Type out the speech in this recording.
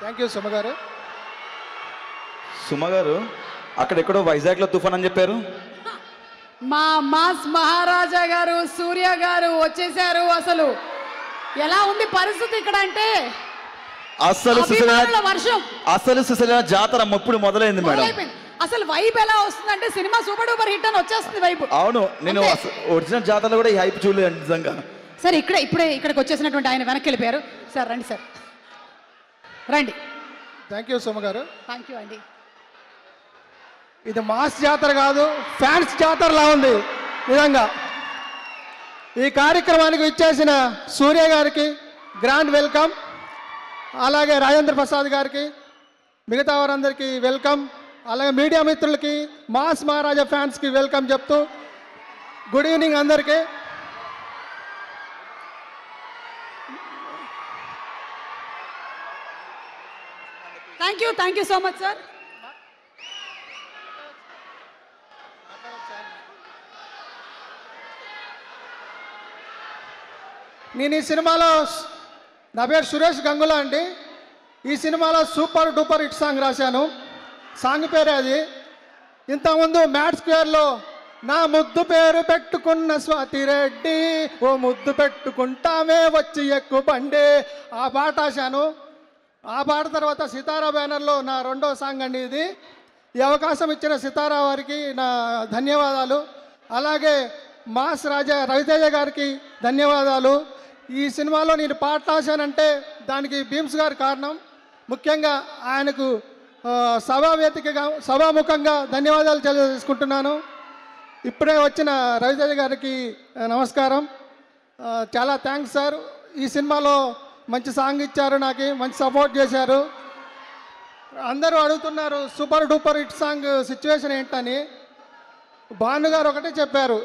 Thank you Suma గారు. సుమ గారు అక్కడెక్కడో వైజాగ్లో తుఫాన్ అని చెప్పారు. మా మాస్ మహారాజా గారు సూర్య గారు వచ్చేసారు. అసలు ఎలా ఉంది పరిస్థితి ఇక్కడ అంటే అసలు వర్షం, అసలు సుశీల జాతర ఇప్పుడు మొదలైంది మేడం. అసలు వైబ్ ఎలా వస్తుందంటే సినిమా సూపర్ డూపర్ హిట్ అని వచ్చేస్తుంది వైబ్. అవును, నేను ఒరిజినల్ జాతరలో కూడా ఈ హైప్ చూడలేదు నిజంగా. సార్ ఇప్పుడే ఇక్కడికి వచ్చేసినటువంటి ఆయన వెనక్కి వెళ్ళిపోయారు. సార్ రండి, సార్ రండి. థ్యాంక్ యూ సుమ గారు. థ్యాంక్ యూ అండి. ఇది మాస్ జాతర కాదు, ఫ్యాన్స్ జాతరలా ఉంది నిజంగా. ఈ కార్యక్రమానికి ఇచ్చేసిన సూర్య గారికి గ్రాండ్ వెల్కమ్, అలాగే రాజేంద్ర ప్రసాద్ గారికి, మిగతా వారందరికీ వెల్కమ్, అలాగే మీడియా మిత్రులకి, మాస్ మహారాజా ఫ్యాన్స్కి వెల్కమ్ చెప్తూ గుడ్ ఈవినింగ్ అందరికీ. Thank you so much sir. నేను ఈ సినిమాలో, నా పేరు సురేష్ గంగుల అండి. ఈ సినిమాలో సూపర్ డూపర్ హిట్ సాంగ్ రాశాను. సాంగ్ పేరే అది. ఇంతకుముందు మ్యాట్ స్క్వేర్లో నా ముద్దు పేరు పెట్టుకున్న స్వాతి రెడ్డి, ఓ ముద్దు పెట్టుకుంటామే వచ్చి ఎక్కువ బండి, ఆ పాట రాశాను. ఆ పాట తర్వాత సితారా బ్యానర్లో నా రెండో సాంగ్ అండి ఇది. ఈ అవకాశం ఇచ్చిన సితారా వారికి నా ధన్యవాదాలు. అలాగే మాస్ రాజా రవితేజ గారికి ధన్యవాదాలు. ఈ సినిమాలో నేను పాట రాశానంటే దానికి భీమ్స్ గారు కారణం. ముఖ్యంగా ఆయనకు సభాముఖంగా ధన్యవాదాలు తెలియజేసుకుంటున్నాను. ఇప్పుడే వచ్చిన రవితేజ గారికి నమస్కారం. చాలా థ్యాంక్స్ సార్. ఈ సినిమాలో మంచి సాంగ్ ఇచ్చారు, నాకు మంచి సపోర్ట్ చేశారు. అందరూ అడుగుతున్నారు super duper hit song situation ఏంటని. భాను గారు ఒకటే చెప్పారు,